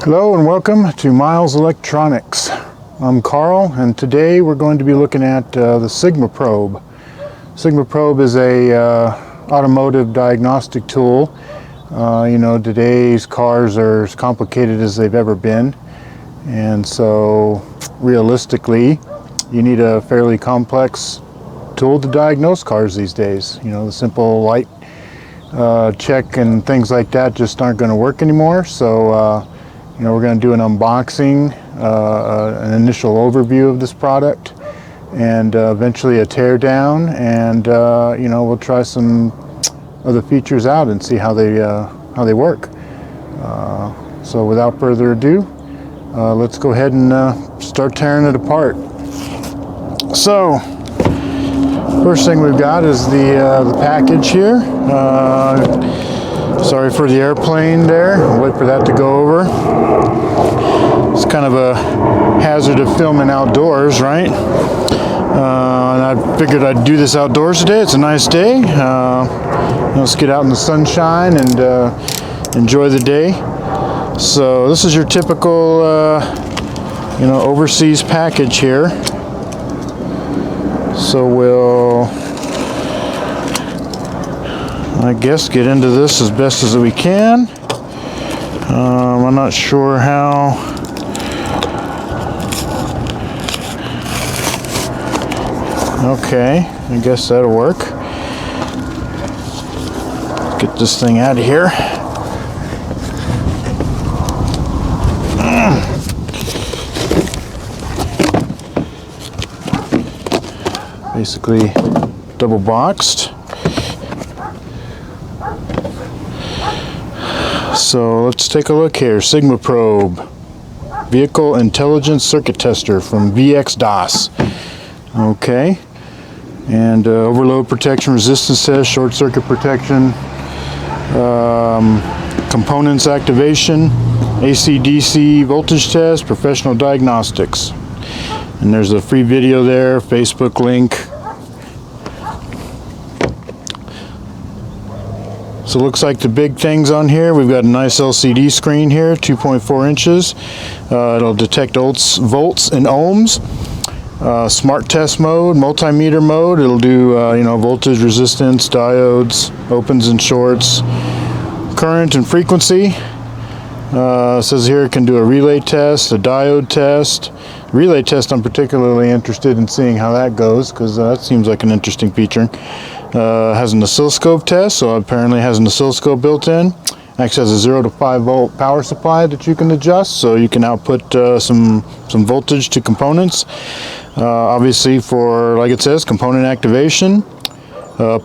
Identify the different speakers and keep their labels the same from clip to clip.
Speaker 1: Hello and welcome to Miles Electronics. I'm Carl, and today we're going to be looking at the SigmaProbe. SigmaProbe is a automotive diagnostic tool. You know, today's cars are as complicated as they've ever been, and so realistically you need a fairly complex tool to diagnose cars these days. You know, the simple light check and things like that just aren't going to work anymore. So you know, we're going to do an unboxing, an initial overview of this product, and eventually a teardown, and you know, we'll try some other features out and see how they work. So without further ado, let's go ahead and start tearing it apart. So first thing we've got is the package here. Sorry for the airplane there. I'll wait for that to go over. It's kind of a hazard of filming outdoors, right? And I figured I'd do this outdoors today. It's a nice day. Let's get out in the sunshine and enjoy the day. So this is your typical, you know, overseas package here. So we'll, I guess, get into this as best as we can. I'm not sure how. Okay, I guess that'll work. Get this thing out of here. Basically double boxed. So let's take a look here. SigmaProbe Vehicle Intelligence Circuit Tester from VX-DOS. Okay, and overload protection, resistance test, short circuit protection, components activation, AC/DC voltage test, professional diagnostics. And there's a free video there, Facebook link. So it looks like the big things on here, we've got a nice LCD screen here, 2.4 inches. It'll detect volts and ohms. Smart test mode, multimeter mode. It'll do you know, voltage, resistance, diodes, opens and shorts, current and frequency. It says here it can do a relay test, a diode test. Relay test, I'm particularly interested in seeing how that goes, because that seems like an interesting feature. Has an oscilloscope test, so apparently has an oscilloscope built in. Actually has a 0 to 5 volt power supply that you can adjust, so you can output some voltage to components. Obviously, for, like it says, component activation,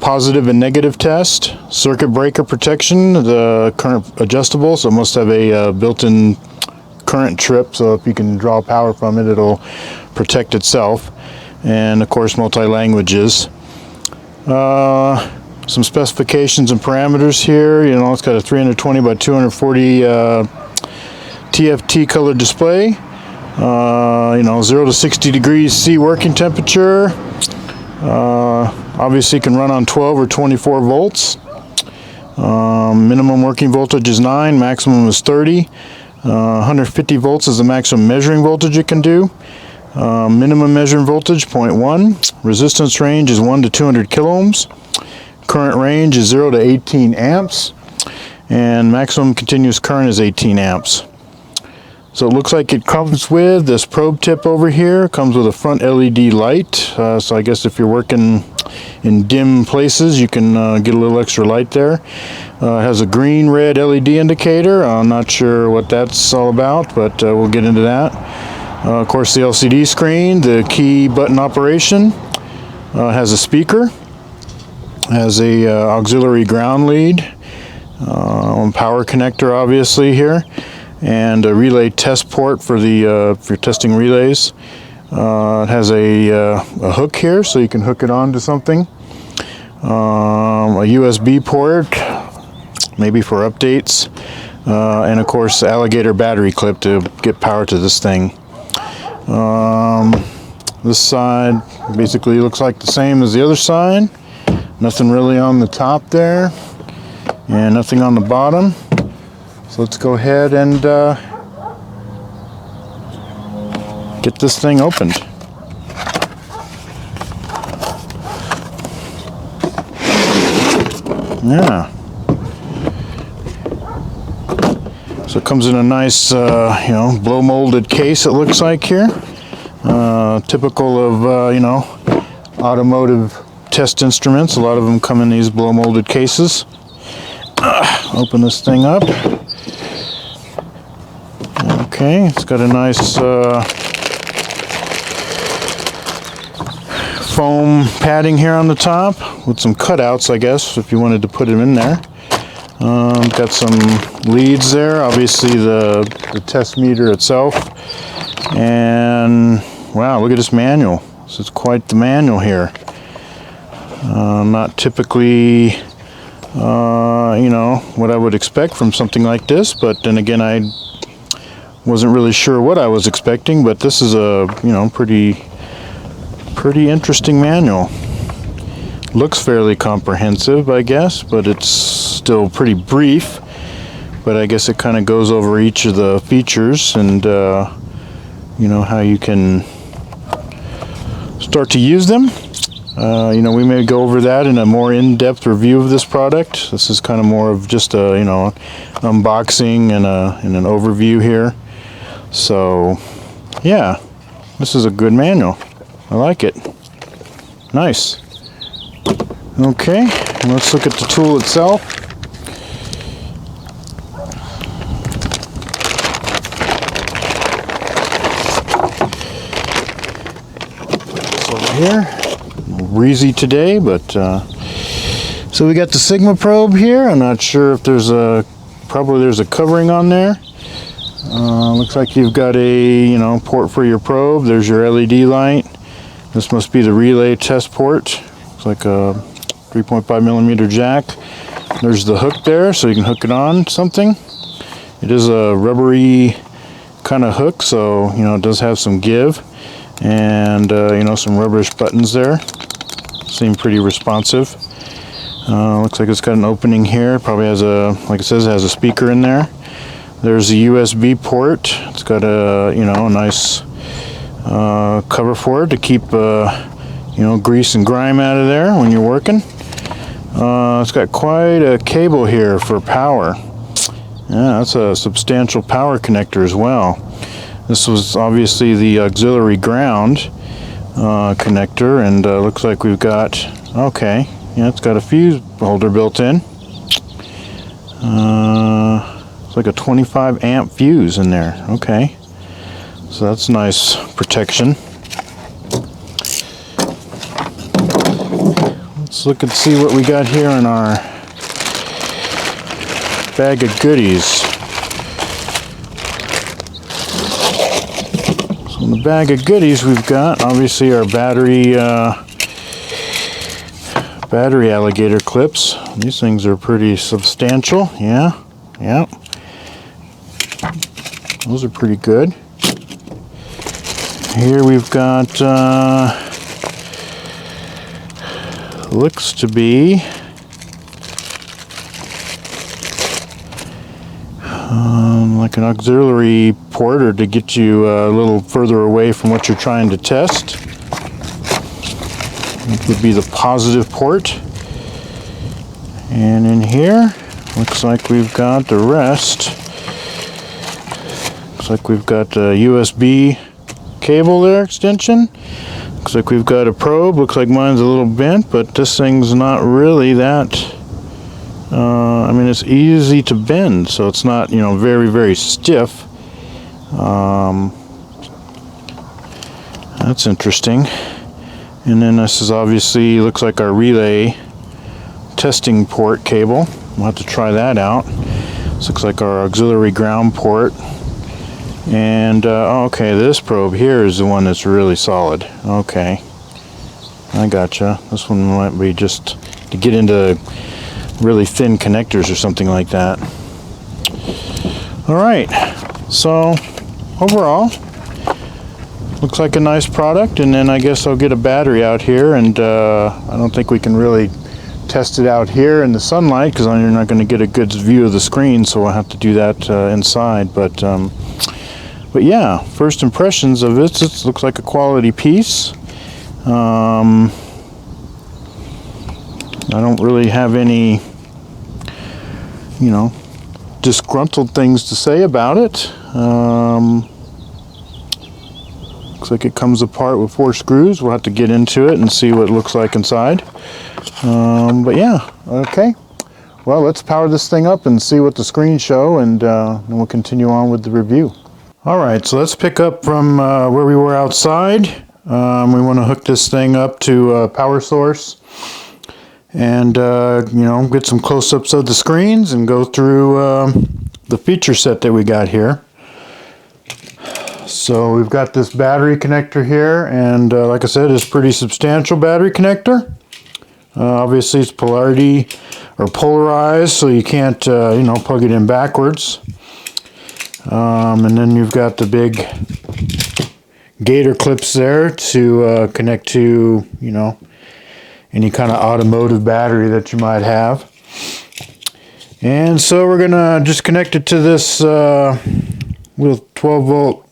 Speaker 1: positive and negative test, circuit breaker protection, the current adjustable, so it must have a built-in current trip, so if you can draw power from it, it'll protect itself. And of course, multi-languages. Some specifications and parameters here. You know, it's got a 320 by 240 TFT color display. You know, 0 to 60 degrees C working temperature. Obviously can run on 12 or 24 volts. Minimum working voltage is 9, maximum is 30. 150 volts is the maximum measuring voltage it can do. Minimum measuring voltage 0.1. Resistance range is 1 to 200 kiloohms. Current range is 0 to 18 amps. And maximum continuous current is 18 amps. So it looks like it comes with this probe tip over here. Comes with a front LED light. So I guess if you're working in dim places, you can get a little extra light there. It has a green-red LED indicator. I'm not sure what that's all about, but we'll get into that. Of course, the LCD screen, the key button operation, has a speaker, has a auxiliary ground lead, power connector obviously here, and a relay test port for for testing relays. It has a hook here, so you can hook it onto something. A USB port, maybe for updates, and of course the alligator battery clip to get power to this thing. This side basically looks like the same as the other side. Nothing really on the top there, and nothing on the bottom. So let's go ahead and get this thing opened. Yeah. So it comes in a nice, blow molded case, it looks like here. Typical of, automotive test instruments. A lot of them come in these blow molded cases. Open this thing up. Okay, it's got a nice foam padding here on the top with some cutouts, I guess, if you wanted to put them in there. Got some leads there, obviously the test meter itself. And wow, look at this manual. This is quite the manual here. Not typically, what I would expect from something like this, but then again, I wasn't really sure what I was expecting, but this is a, pretty interesting manual. Looks fairly comprehensive, I guess, but it's still pretty brief. But I guess it kind of goes over each of the features and, how you can start to use them. We may go over that in a more in-depth review of this product. This is kind of more of just a, unboxing and an overview here. So, yeah, this is a good manual. I like it. Nice. Okay, let's look at the tool itself. It's over here. Breezy today, but so we got the SigmaProbe here. I'm not sure if there's probably there's a covering on there. Looks like you've got a port for your probe. There's your LED light. This must be the relay test port. Looks like a 3.5 millimeter jack. There's the hook there, so you can hook it on something. It is a rubbery kind of hook, so it does have some give, and some rubberish buttons there. Seem pretty responsive. Looks like it's got an opening here. Probably has like it says, it has a speaker in there. There's a USB port. It's got a a nice cover for it to keep grease and grime out of there when you're working. It's got quite a cable here for power. Yeah, that's a substantial power connector as well. This was obviously the auxiliary ground connector, and looks like we've got, okay, yeah, it's got a fuse holder built in. It's like a 25 amp fuse in there. Okay, so that's nice protection. Let's look and see what we got here in our bag of goodies. So in the bag of goodies we've got obviously our battery alligator clips. These things are pretty substantial. Yeah. Those are pretty good. Here we've got looks to be like an auxiliary port, or to get you a little further away from what you're trying to test. It would be the positive port. And in here, looks like we've got the rest. Looks like we've got a USB cable there, extension. Looks like we've got a probe. Looks like mine's a little bent, but this thing's not really that. I mean, it's easy to bend, so it's not, very, very stiff. That's interesting. And then this is obviously looks like our relay testing port cable. We'll have to try that out. This looks like our auxiliary ground port. And okay, this probe here is the one that's really solid. Okay, I gotcha. This one might be just to get into really thin connectors or something like that. All right, so overall looks like a nice product. And then I guess I'll get a battery out here, and I don't think we can really test it out here in the sunlight because you're not going to get a good view of the screen, so we'll have to do that inside. But But yeah, first impressions of it, it looks like a quality piece. I don't really have any, you know, disgruntled things to say about it. Looks like it comes apart with 4 screws. We'll have to get into it and see what it looks like inside. But yeah, okay. Well, let's power this thing up and see what the screens show, and then we'll continue on with the review. Alright, so let's pick up from where we were outside. We want to hook this thing up to a power source and you know, get some close-ups of the screens and go through the feature set that we got here. So we've got this battery connector here, and like I said, it's a pretty substantial battery connector. Obviously it's polarity or polarized, so you can't you know, plug it in backwards. And then you've got the big gator clips there to connect to, you know, any kind of automotive battery that you might have. And so we're gonna just connect it to this little 12-volt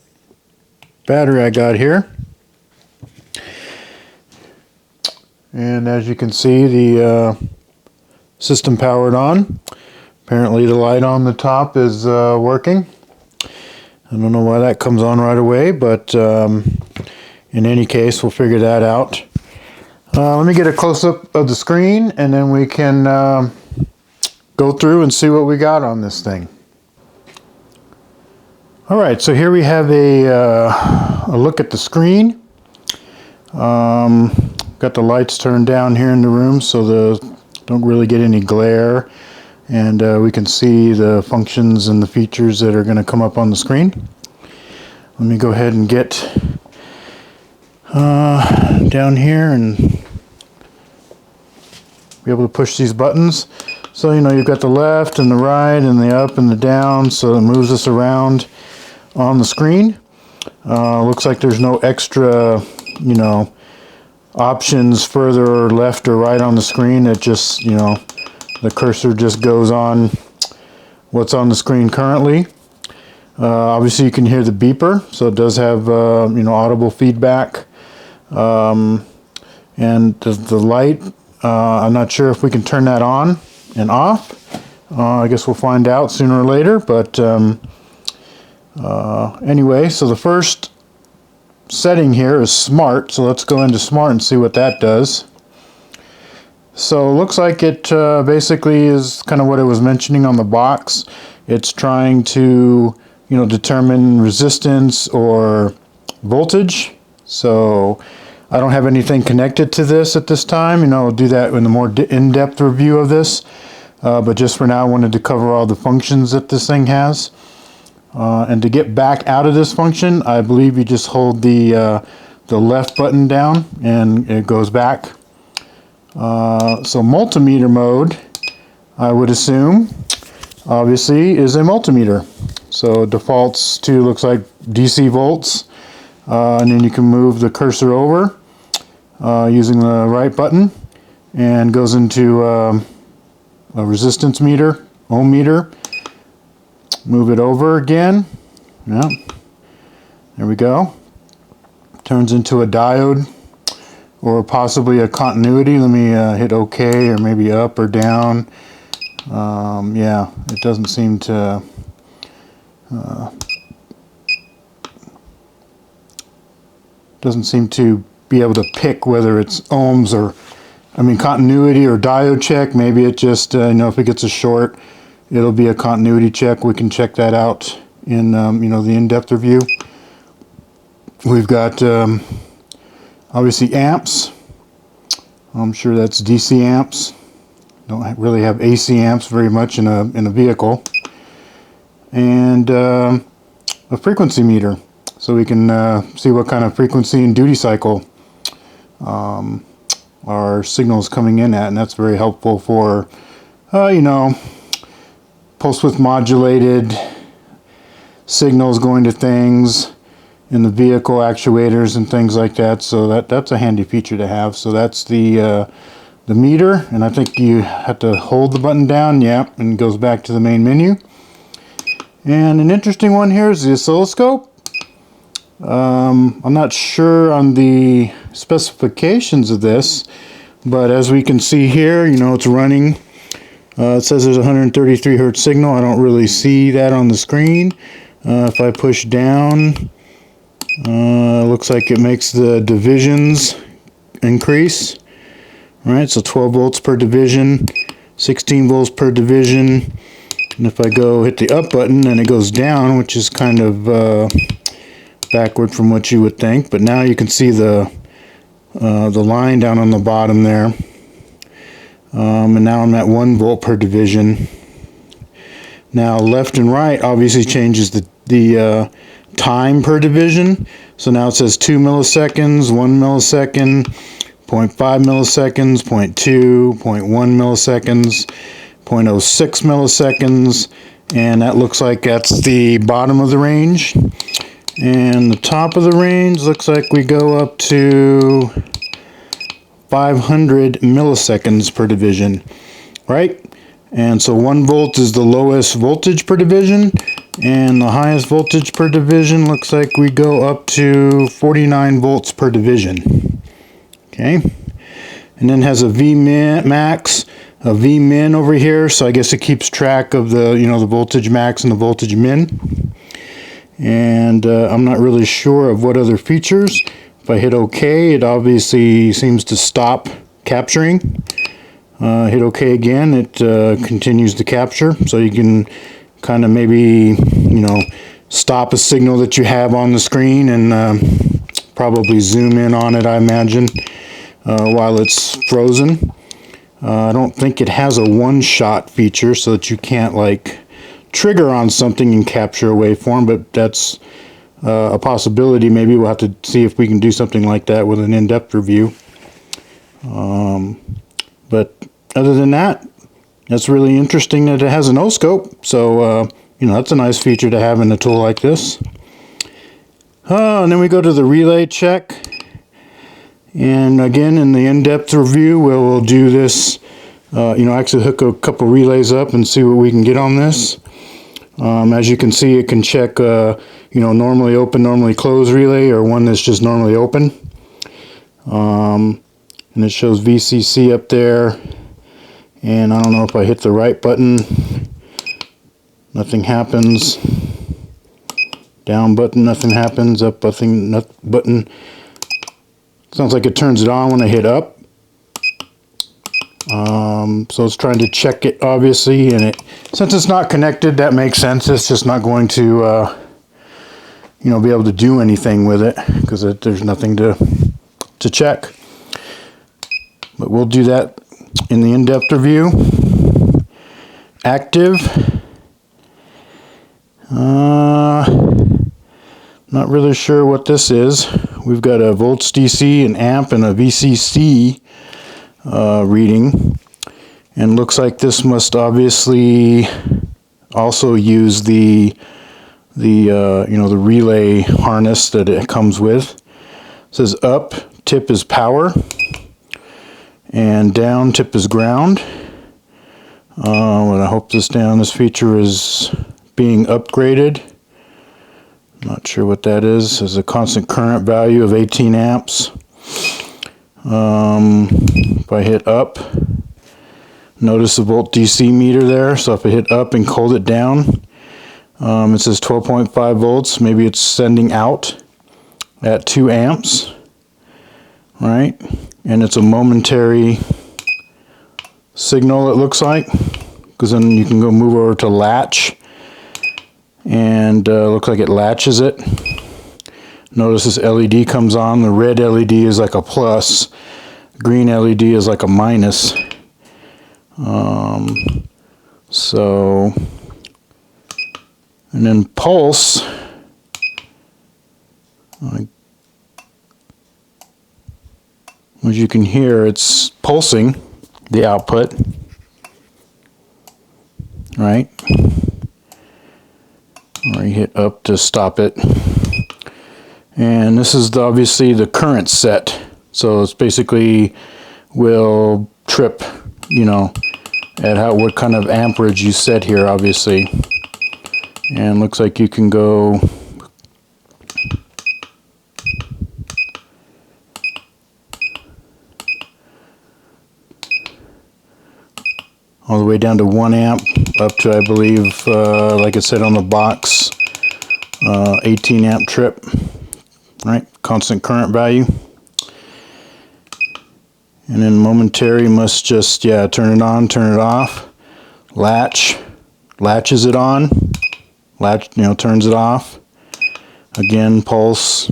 Speaker 1: battery I got here. And as you can see, the system powered on. Apparently the light on the top is working. I don't know why that comes on right away, but in any case, we'll figure that out. Let me get a close-up of the screen, and then we can go through and see what we got on this thing. Alright, so here we have a look at the screen. Got the lights turned down here in the room so don't really get any glare, and we can see the functions and the features that are going to come up on the screen. Let me go ahead and get down here and be able to push these buttons. So, you know, you've got the left and the right and the up and the down, so it moves us around on the screen. Looks like there's no extra, you know, options further left or right on the screen. It just, you know, the cursor just goes on what's on the screen currently. Obviously you can hear the beeper, so it does have you know, audible feedback. And the light, I'm not sure if we can turn that on and off. I guess we'll find out sooner or later, but anyway, so the first setting here is smart, so let's go into smart and see what that does. So it looks like it basically is kind of what it was mentioning on the box. It's trying to, you know, determine resistance or voltage. So I don't have anything connected to this at this time. You know, I'll do that in a more in-depth review of this. But just for now, I wanted to cover all the functions that this thing has. And to get back out of this function, I believe you just hold the left button down and it goes back. So multimeter mode, I would assume, obviously, is a multimeter. So it defaults to, looks like, DC volts. And then you can move the cursor over using the right button, and goes into a resistance meter, ohm meter. Move it over again. Yeah, there we go. Turns into a diode, or possibly a continuity. Let me hit OK, or maybe up or down. Yeah, it doesn't seem to be able to pick whether it's ohms or, I mean, continuity or diode check. Maybe it just, you know, if it gets a short, it'll be a continuity check. We can check that out in, you know, the in-depth review. We've got obviously amps. I'm sure that's DC amps. Don't really have AC amps very much in a vehicle. And a frequency meter, so we can see what kind of frequency and duty cycle our signals coming in at, and that's very helpful for you know, pulse width modulated signals going to things in the vehicle, actuators and things like that. So that's a handy feature to have. So that's the meter, and I think you have to hold the button down, yeah, and it goes back to the main menu. And an interesting one here is the oscilloscope. I'm not sure on the specifications of this, but as we can see here, you know, it's running. It says there's a 133 hertz signal. I don't really see that on the screen. If I push down, looks like it makes the divisions increase. All right, so 12 volts per division, 16 volts per division. And if I go hit the up button, then it goes down, which is kind of backward from what you would think. But now you can see the line down on the bottom there. And now I'm at 1 volt per division. Now left and right obviously changes the time per division. So now it says 2 milliseconds, 1 millisecond, 0.5 milliseconds, 0.2, 0.1 milliseconds, 0.06 milliseconds, and that looks like that's the bottom of the range. And the top of the range looks like we go up to 500 milliseconds per division, right? And so 1 volt is the lowest voltage per division, and the highest voltage per division looks like we go up to 49 volts per division. Okay, and then has a Vmin max, a Vmin over here, so I guess it keeps track of the, you know, the voltage max and the voltage min. And I'm not really sure of what other features. If I hit OK, it obviously seems to stop capturing. Hit OK again, it continues to capture. So you can kind of maybe, you know, stop a signal that you have on the screen and probably zoom in on it, I imagine, while it's frozen. I don't think it has a one-shot feature so that you can't like trigger on something and capture a waveform, but that's a possibility. Maybe we'll have to see if we can do something like that with an in-depth review. But other than that, that's really interesting that it has an O-scope. So, you know, that's a nice feature to have in a tool like this. And then we go to the relay check. And again, in the in-depth review, we'll do this, you know, actually hook a couple relays up and see what we can get on this. As you can see, it can check, you know, normally open, normally closed relay, or one that's just normally open. And it shows VCC up there. And I don't know if I hit the right button, nothing happens. Down button, nothing happens. Up button. Sounds like it turns it on when I hit up. So it's trying to check it, obviously, and since it's not connected, that makes sense. It's just not going to, you know, be able to do anything with it because there's nothing to check. But we'll do that in the in-depth review. Active. Not really sure what this is. We've got a volts DC, an amp, and a VCC reading, and looks like this must obviously also use the you know, the relay harness that it comes with. It says up tip is power, and down tip is ground. And I hope this feature is being upgraded. Not sure what that is. There's a constant current value of 18 amps. If I hit up, notice the volt DC meter there. So if I hit up and hold it down, it says 12.5 volts. Maybe it's sending out at 2 amps, right? And it's a momentary signal, it looks like, because then you can go move over to latch, and looks like it latches it. Notice this LED comes on. The red LED is like a plus, green LED is like a minus. So, and then pulse, as you can hear, it's pulsing the output, right? Or you hit up to stop it. And this is obviously the current set. So it's basically will trip, you know, at what kind of amperage you set here, obviously. And looks like you can go all the way down to 1 amp up to, I believe, like it said on the box, 18 amp trip, right? Constant current value. And then momentary must just, yeah, turn it on, turn it off. Latches it on, turns it off. Again, pulse,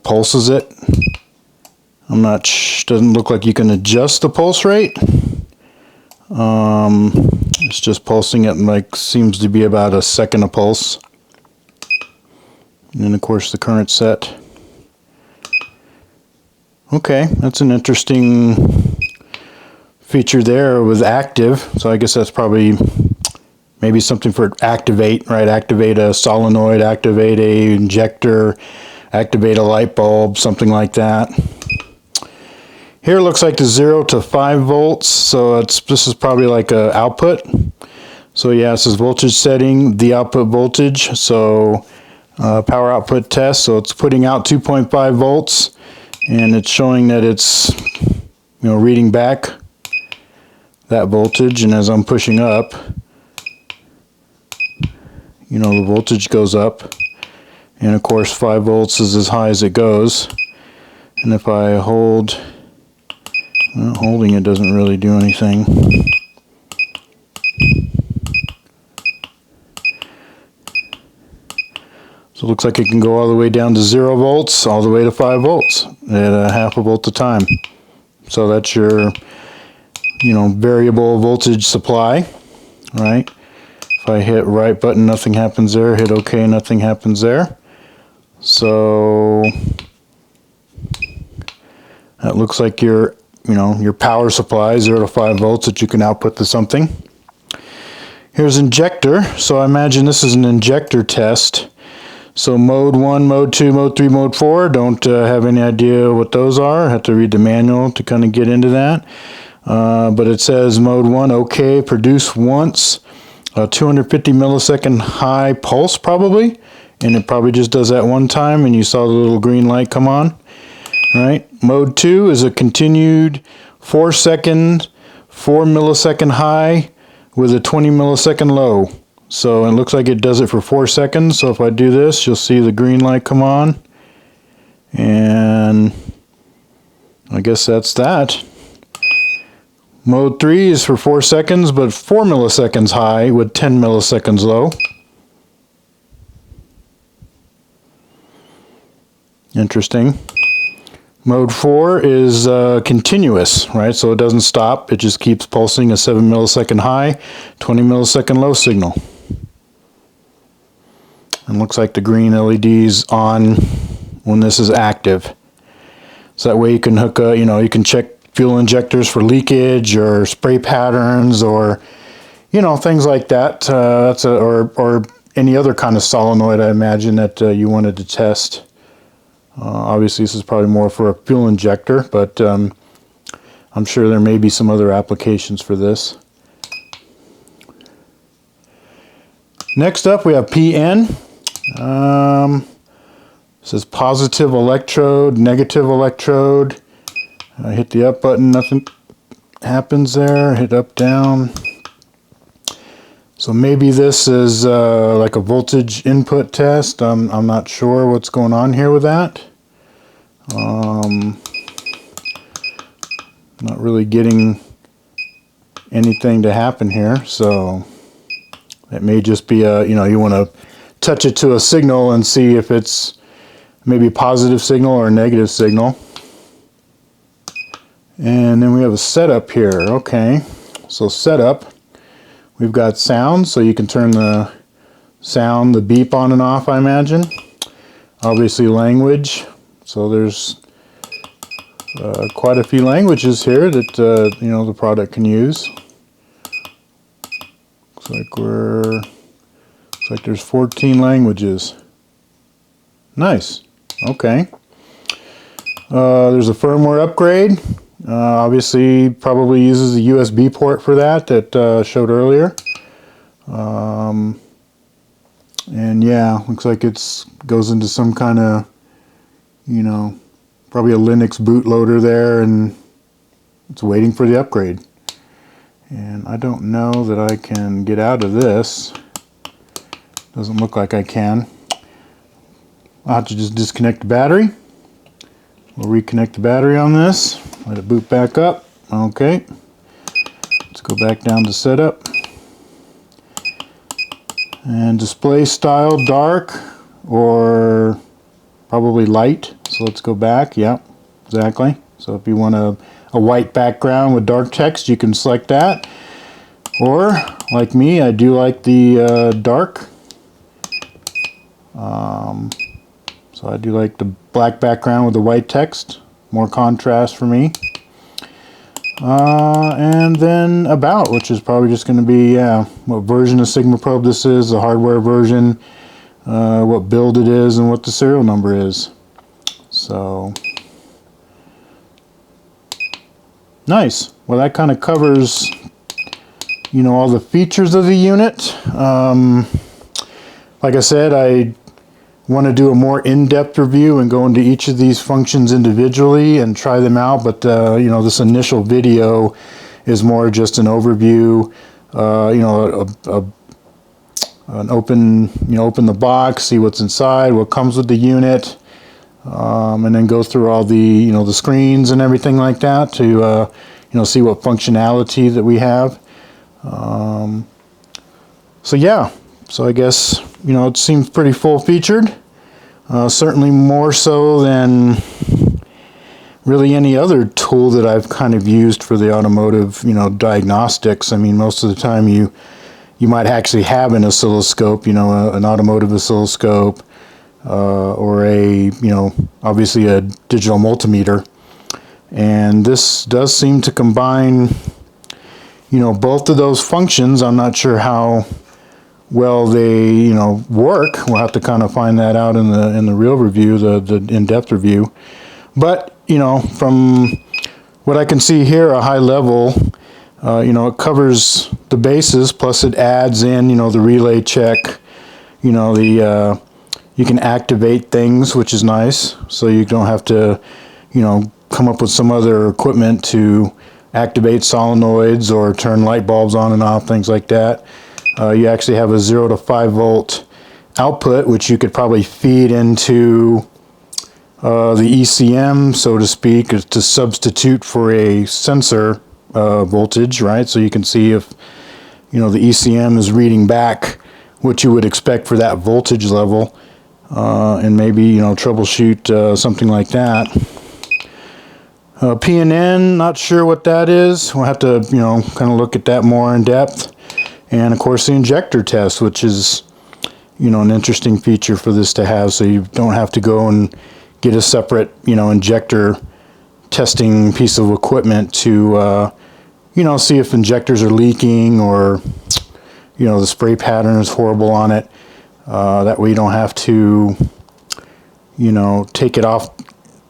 Speaker 1: pulses it. I'm not, doesn't look like you can adjust the pulse rate. It's just pulsing it, like seems to be about a second a pulse. And then of course the current set. Okay, that's an interesting feature there with active. So I guess that's probably maybe something for activate, right? Activate a solenoid, activate a injector, activate a light bulb, something like that. Here it looks like the 0 to 5 volts, so this is probably like a output. So yeah, it says voltage setting, the output voltage, so power output test, so it's putting out 2.5 volts, and it's showing that it's reading back that voltage, and as I'm pushing up, the voltage goes up, and of course 5 volts is as high as it goes. And if I hold, well, holding it doesn't really do anything. So it looks like it can go all the way down to 0 volts, all the way to 5 volts at a half a volt a time. So that's your, variable voltage supply, right? If I hit right button, nothing happens there. Hit OK, nothing happens there. So that looks like your power supply, 0 to 5 volts that you can output to something. Here's injector. So I imagine this is an injector test. So mode 1, mode 2, mode 3, mode 4. Don't have any idea what those are. I have to read the manual to kind of get into that. But it says mode 1, OK, produce once, 250 millisecond high pulse probably. And it probably just does that one time, and you saw the little green light come on. Right. Mode 2 is a continued 4 millisecond high with a 20 millisecond low. So it looks like it does it for 4 seconds. So if I do this, you'll see the green light come on. And I guess that's that. Mode 3 is for 4 seconds, but 4 milliseconds high with 10 milliseconds low. Interesting. Mode 4 is continuous, right? So it doesn't stop. It just keeps pulsing a 7 millisecond high, 20 millisecond low signal. And looks like the green LED's on when this is active. So that way you can hook a, you can check fuel injectors for leakage or spray patterns or, things like that. Or any other kind of solenoid, I imagine, that you wanted to test. Obviously this is probably more for a fuel injector, but I'm sure there may be some other applications for this. Next up we have PN. It says positive electrode, negative electrode. I hit the up button, nothing happens there. Hit up, down. So maybe this is like a voltage input test. I'm not sure what's going on here with that. Not really getting anything to happen here. So it may just be a, you want to touch it to a signal and see if it's maybe a positive signal or a negative signal. And then we have a setup here. Okay, so setup. We've got sound, so you can turn the sound, the beep on and off, I imagine. Obviously language, so there's quite a few languages here that the product can use. Looks like there's 14 languages. Nice. Okay. There's a firmware upgrade. Obviously probably uses the USB port for that showed earlier. And yeah, looks like it's goes into some kind of, probably a Linux bootloader there, and it's waiting for the upgrade. And I don't know that I can get out of this. Doesn't look like I can. I'll have to just disconnect the battery. We'll reconnect the battery on this. Let it boot back up. Okay. Let's go back down to setup. And display style dark or probably light. So let's go back. Yeah, exactly. So if you want a white background with dark text, you can select that. Or like me, I do like the dark. So I do like the black background with the white text. More contrast for me. And then about, which is probably just going to be, what version of SigmaProbe this is, the hardware version, what build it is, and what the serial number is. So, nice. Well, that kind of covers, you know, all the features of the unit. Like I said, I want to do a more in-depth review and go into each of these functions individually and try them out, but you know, this initial video is more just an overview, you know, an open the box, see what's inside, what comes with the unit, and then go through all the, you know, the screens and everything like that to you know, see what functionality that we have. So yeah, so I guess, you know, it seems pretty full-featured. Certainly more so than really any other tool that I've kind of used for the automotive, you know, diagnostics. I mean, most of the time you might actually have an oscilloscope, you know, an automotive oscilloscope, or a, you know, obviously a digital multimeter. And this does seem to combine, you know, both of those functions. I'm not sure how well they, you know, work. We'll have to kind of find that out in the real review, the in-depth review. But, you know, from what I can see here, a high level, you know, it covers the bases, plus it adds in, you know, the relay check, you know, the you can activate things, which is nice, so you don't have to, you know, come up with some other equipment to activate solenoids or turn light bulbs on and off, things like that. You actually have a 0 to 5 volt output, which you could probably feed into the ECM, so to speak, to substitute for a sensor voltage, right? So you can see if, you know, the ECM is reading back what you would expect for that voltage level, and maybe, you know, troubleshoot something like that. P&N, not sure what that is. We'll have to, you know, kind of look at that more in depth. And of course the injector test, which is, you know, an interesting feature for this to have, so you don't have to go and get a separate, you know, injector testing piece of equipment to, you know, see if injectors are leaking or, you know, the spray pattern is horrible on it. That way you don't have to, you know, take it off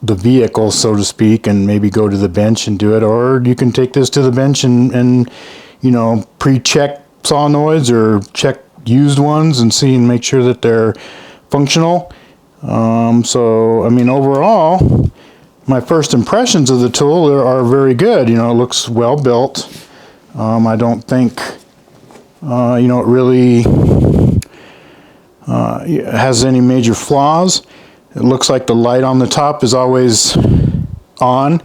Speaker 1: the vehicle, so to speak, and maybe go to the bench and do it. Or you can take this to the bench and you know, pre-check solenoids or check used ones and see and make sure that they're functional. So I mean, overall, my first impressions of the tool are very good. You know, it looks well built. I don't think you know, it really has any major flaws. It looks like the light on the top is always on.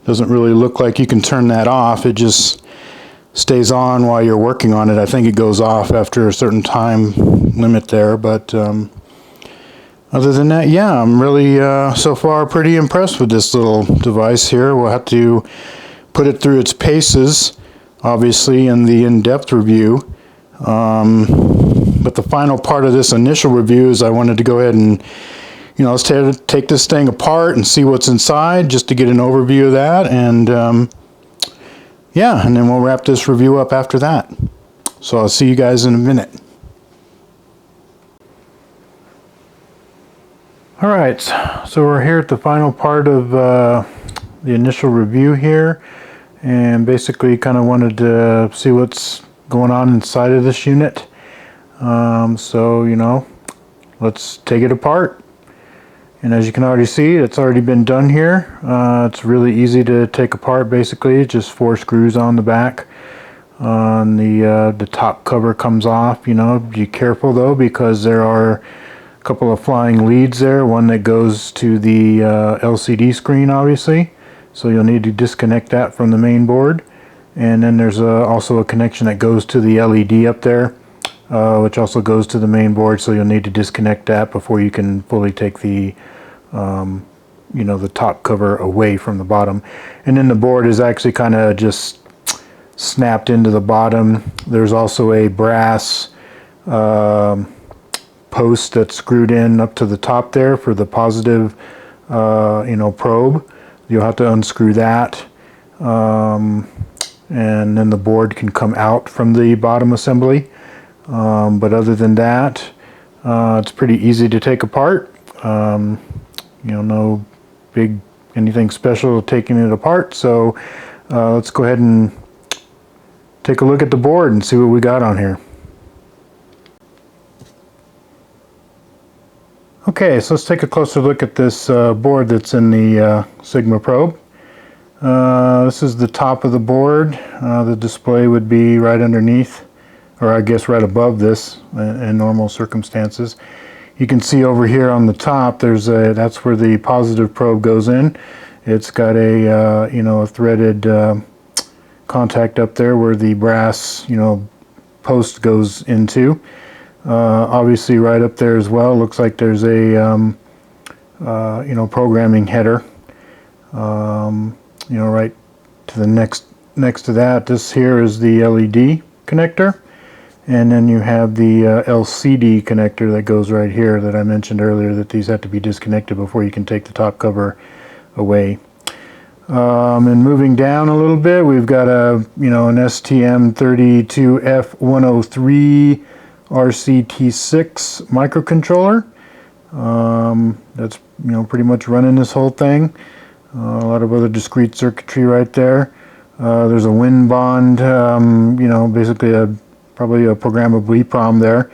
Speaker 1: Doesn't really look like you can turn that off. It just stays on while you're working on it. I think it goes off after a certain time limit there, but other than that, yeah, I'm really so far pretty impressed with this little device here. We'll have to put it through its paces, obviously, in the in-depth review. But the final part of this initial review is I wanted to go ahead and, you know, let's take this thing apart and see what's inside, just to get an overview of that. And yeah, and then we'll wrap this review up after that. So I'll see you guys in a minute. Alright, so we're here at the final part of the initial review here, and basically kind of wanted to see what's going on inside of this unit. So, you know, let's take it apart. And as you can already see, it's already been done here. It's really easy to take apart. Basically, just 4 screws on the back. on the top cover comes off. You know, be careful though, because there are a couple of flying leads there, one that goes to the LCD screen obviously, so you'll need to disconnect that from the main board. And then there's also a connection that goes to the LED up there, which also goes to the main board, so you'll need to disconnect that before you can fully take the you know, the top cover away from the bottom. And then the board is actually kind of just snapped into the bottom. There's also a brass post that's screwed in up to the top there for the positive you know, probe. You'll have to unscrew that, and then the board can come out from the bottom assembly. But other than that, it's pretty easy to take apart. You know, no big anything special taking it apart. So let's go ahead and take a look at the board and see what we got on here. Okay, so let's take a closer look at this board that's in the SigmaProbe. This is the top of the board. The display would be right underneath, or I guess right above this in normal circumstances. You can see over here on the top, there's that's where the positive probe goes in. It's got a you know, a threaded contact up there where the brass, you know, post goes into. Obviously right up there as well, looks like there's a you know, programming header. You know, right to the next to that, this here is the LED connector, and then you have the LCD connector that goes right here that I mentioned earlier, that these have to be disconnected before you can take the top cover away. And moving down a little bit, we've got a, you know, an STM32F103 RCT6 microcontroller. That's, you know, pretty much running this whole thing. A lot of other discrete circuitry right there. There's a WinBond, you know, basically probably a programmable EEPROM there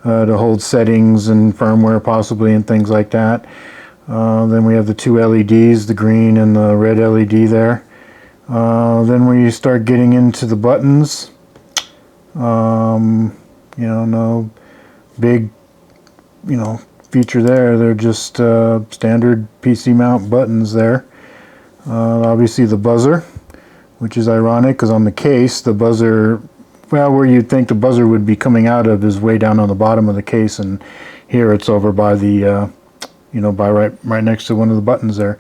Speaker 1: to hold settings and firmware possibly and things like that. Then we have the two LEDs, the green and the red LED there. Then when you start getting into the buttons, you know, no big, you know, feature there. They're just standard PC mount buttons there. Obviously the buzzer, which is ironic because on the case the buzzer, well, where you'd think the buzzer would be coming out of is way down on the bottom of the case, and here it's over by the you know, by right next to one of the buttons there.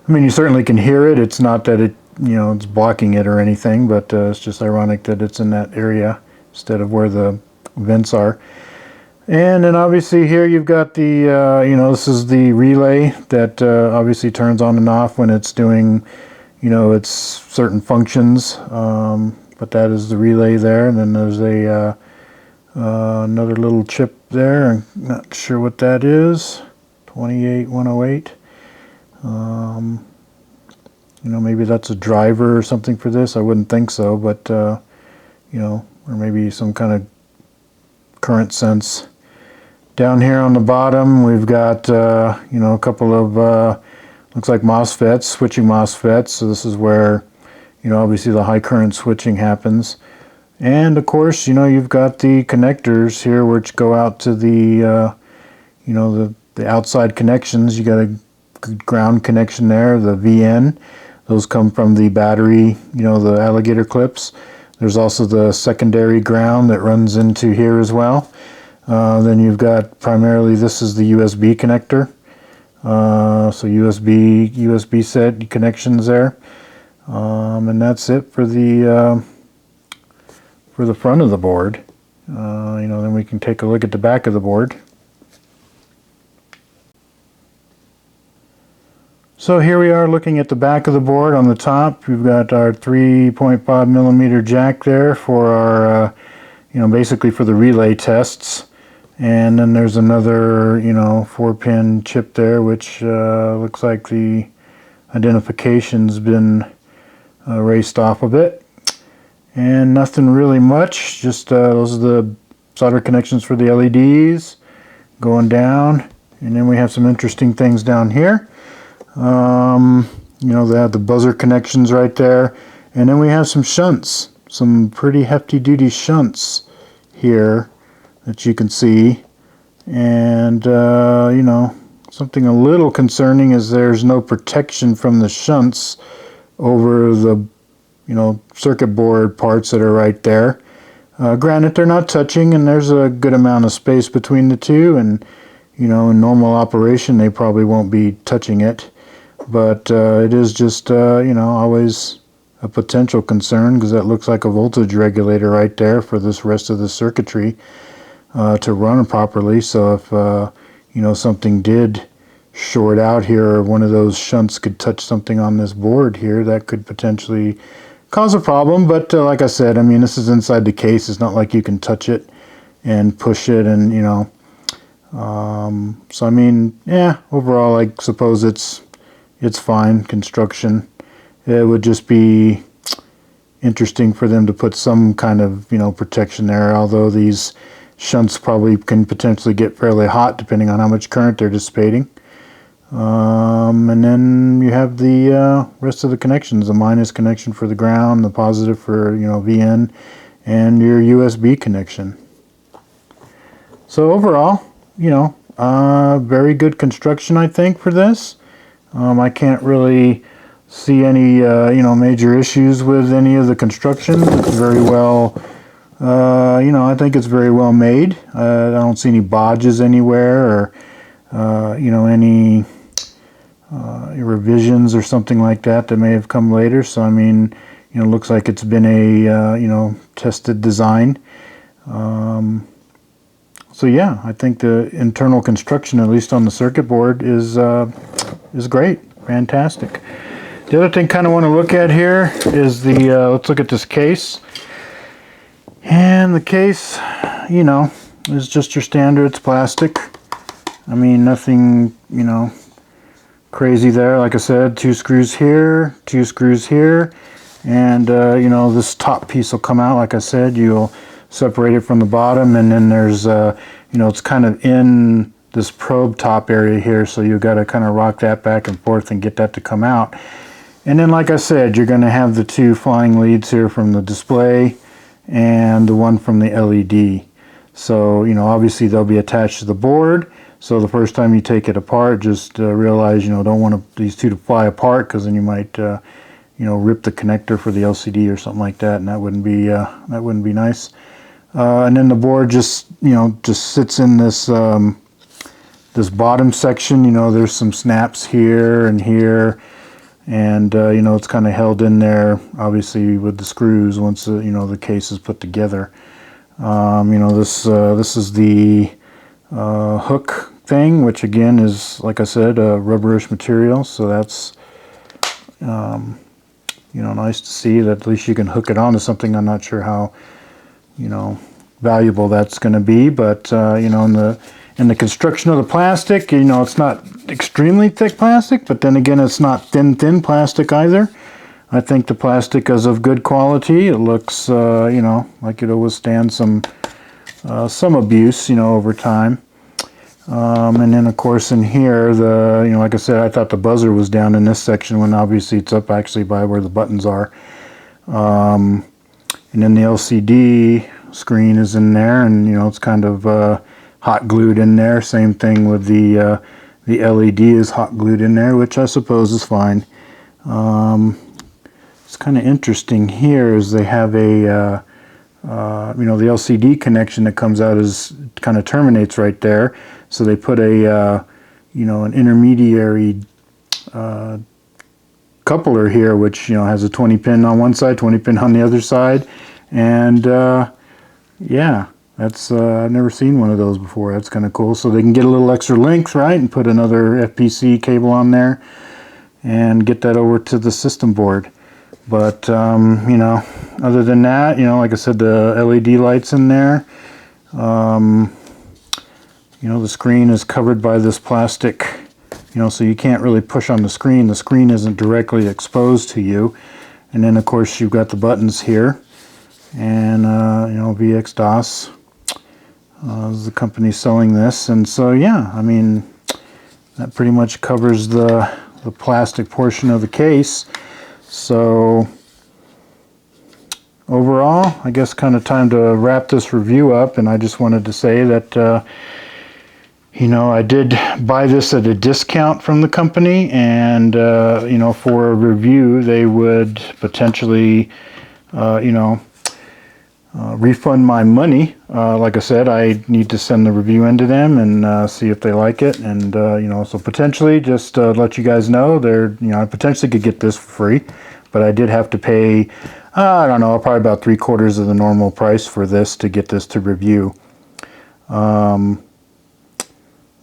Speaker 1: I mean, you certainly can hear it. It's not that it, you know, it's blocking it or anything, but it's just ironic that it's in that area instead of where the vents are. And then obviously here you've got the, you know, this is the relay that obviously turns on and off when it's doing, you know, its certain functions. But that is the relay there. And then there's a another little chip there. I'm not sure what that is. 28108. You know, maybe that's a driver or something for this. I wouldn't think so, but you know, or maybe some kind of current sense. Down here on the bottom we've got you know, a couple of looks like MOSFETs, switching MOSFETs. So this is where, you know, obviously the high current switching happens. And of course, you know, you've got the connectors here which go out to the you know, the outside connections. You got a good ground connection there, the VN. Those come from the battery, you know, the alligator clips. There's also the secondary ground that runs into here as well. Then you've got primarily, this is the USB connector. So USB set connections there. And that's it for the front of the board. You know, then we can take a look at the back of the board. So here we are looking at the back of the board. On the top we've got our 3.5 millimeter jack there for our you know, basically for the relay tests. And then there's another, you know, 4-pin chip there, which looks like the identification's been erased off of it. And nothing really much, just those are the solder connections for the LEDs going down. And then we have some interesting things down here. You know, they have the buzzer connections right there. And then we have some shunts. some pretty hefty duty shunts here that you can see, and you know, something a little concerning is there's no protection from the shunts over the, you know, circuit board parts that are right there. Granted, they're not touching, and there's a good amount of space between the two, and you know, in normal operation they probably won't be touching it, but it is just you know, always a potential concern, because that looks like a voltage regulator right there for this rest of the circuitry to run properly. So if you know, something did short out here, or one of those shunts could touch something on this board here, that could potentially cause a problem. But like I said, I mean, this is inside the case. It's not like you can touch it and push it, and you know, so I mean, yeah, overall I suppose it's fine construction. It would just be interesting for them to put some kind of, you know, protection there, although these shunts probably can potentially get fairly hot depending on how much current they're dissipating. And then you have the rest of the connections, the minus connection for the ground, the positive for, you know, VN, and your USB connection. So overall, you know, very good construction, I think, for this. I can't really see any you know, major issues with any of the construction. It's very well, you know, I think it's very well made. I don't see any bodges anywhere, or you know, any revisions or something like that that may have come later. So I mean, you know, looks like it's been a you know, tested design. So yeah, I think the internal construction, at least on the circuit board, is great, fantastic. The other thing I kind of want to look at here is the let's look at this case. And the case, you know, is just your standard. It's plastic. I mean, nothing, you know, crazy there. Like I said, 2 screws here, 2 screws here, and you know, this top piece will come out. Like I said, you'll separate it from the bottom, and then there's you know, it's kind of in this probe top area here, so you've got to kind of rock that back and forth and get that to come out. And then, like I said, you're going to have the 2 flying leads here from the display and the one from the LED. So, you know, obviously they'll be attached to the board. So the first time you take it apart, just realize, you know, don't want these 2 to fly apart, because then you might you know, rip the connector for the LCD or something like that, and that wouldn't be nice. And then the board just, you know, just sits in this this bottom section. You know, there's some snaps here and here, and you know, it's kind of held in there, obviously, with the screws once you know, the case is put together. You know, this is the hook thing, which again is, like I said, a rubberish material, so that's you know, nice to see that at least you can hook it onto something. I'm not sure how, you know, valuable that's going to be, but you know, in the construction of the plastic, you know, it's not extremely thick plastic, but then again, it's not thin plastic either. I think the plastic is of good quality. It looks you know, like it'll withstand some abuse, you know, over time. And then of course in here, the, you know, like I said, I thought the buzzer was down in this section, when obviously it's up actually by where the buttons are. And then the LCD screen is in there, and you know, it's kind of hot glued in there. Same thing with the LED is hot glued in there, which I suppose is fine. It's kind of interesting here is they have a you know, the LCD connection that comes out is kind of terminates right there. So they put a you know, an intermediary coupler here, which, you know, has a 20 pin on one side, 20 pin on the other side, and yeah, that's I've never seen one of those before. That's kind of cool. So they can get a little extra length, right, and put another FPC cable on there and get that over to the system board. But you know, other than that, you know, like I said, the LED lights in there. You know, the screen is covered by this plastic, you know, so you can't really push on the screen. The screen isn't directly exposed to you. And then of course you've got the buttons here, and you know, VX-DOS is the company selling this. And so yeah, I mean, that pretty much covers the plastic portion of the case. So overall, I guess kind of time to wrap this review up, and I just wanted to say that you know, I did buy this at a discount from the company, and you know, for a review they would potentially you know, refund my money. Like I said, I need to send the review in to them and see if they like it, and you know, so potentially just let you guys know, you know, I potentially could get this for free, but I did have to pay I don't know, probably about 3/4 of the normal price for this to get this to review.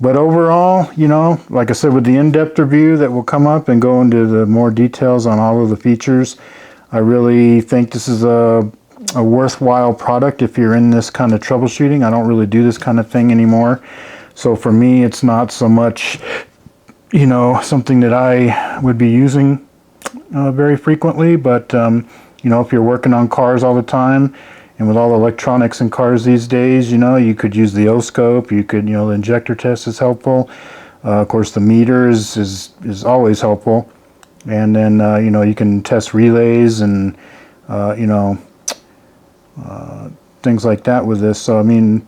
Speaker 1: But overall, you know, like I said, with the in-depth review that will come up and go into the more details on all of the features, I really think this is a worthwhile product if you're in this kind of troubleshooting. I don't really do this kind of thing anymore. So for me, it's not so much, you know, something that I would be using very frequently. But, you know, if you're working on cars all the time, and with all the electronics in cars these days, you know, you could use the O-scope, you could, you know, the injector test is helpful. Of course, the meter is always helpful. And then, you know, you can test relays and, you know, things like that with this. So, I mean,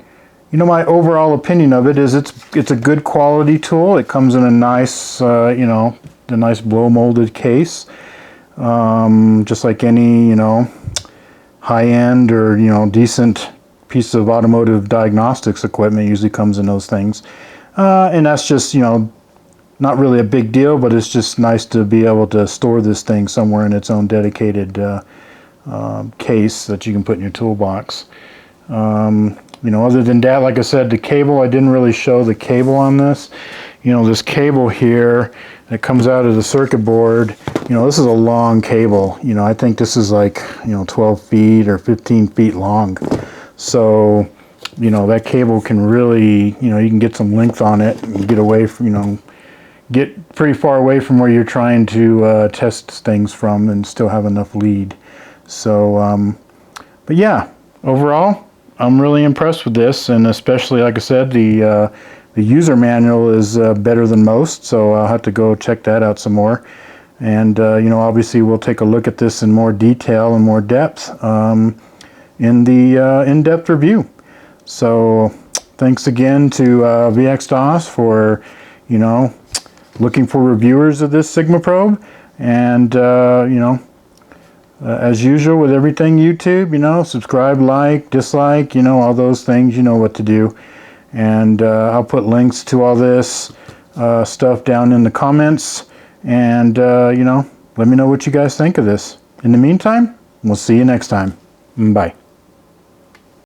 Speaker 1: you know, my overall opinion of it is it's a good quality tool. It comes in a nice, you know, a nice blow molded case. Just like any, you know, high-end or, you know, decent piece of automotive diagnostics equipment usually comes in those things, and that's just, you know, not really a big deal, but it's just nice to be able to store this thing somewhere in its own dedicated case that you can put in your toolbox. You know, other than that, like I said, the cable, I didn't really show the cable on this. You know, this cable here that comes out of the circuit board, you know, this is a long cable. You know, I think this is like, you know, 12 feet or 15 feet long. So, you know, that cable can really, you know, you can get some length on it and get away from, you know, get pretty far away from where you're trying to test things from and still have enough lead. So, but yeah, overall, I'm really impressed with this, and especially, like I said, the user manual is better than most, so I'll have to go check that out some more. And you know, obviously we'll take a look at this in more detail and more depth in the in-depth review. So thanks again to VXDOS for, you know, looking for reviewers of this SigmaProbe. And you know, as usual with everything YouTube, you know, subscribe, like, dislike, you know, all those things, you know what to do. And I'll put links to all this stuff down in the comments, and you know, let me know what you guys think of this. In the meantime, we'll see you next time. Bye.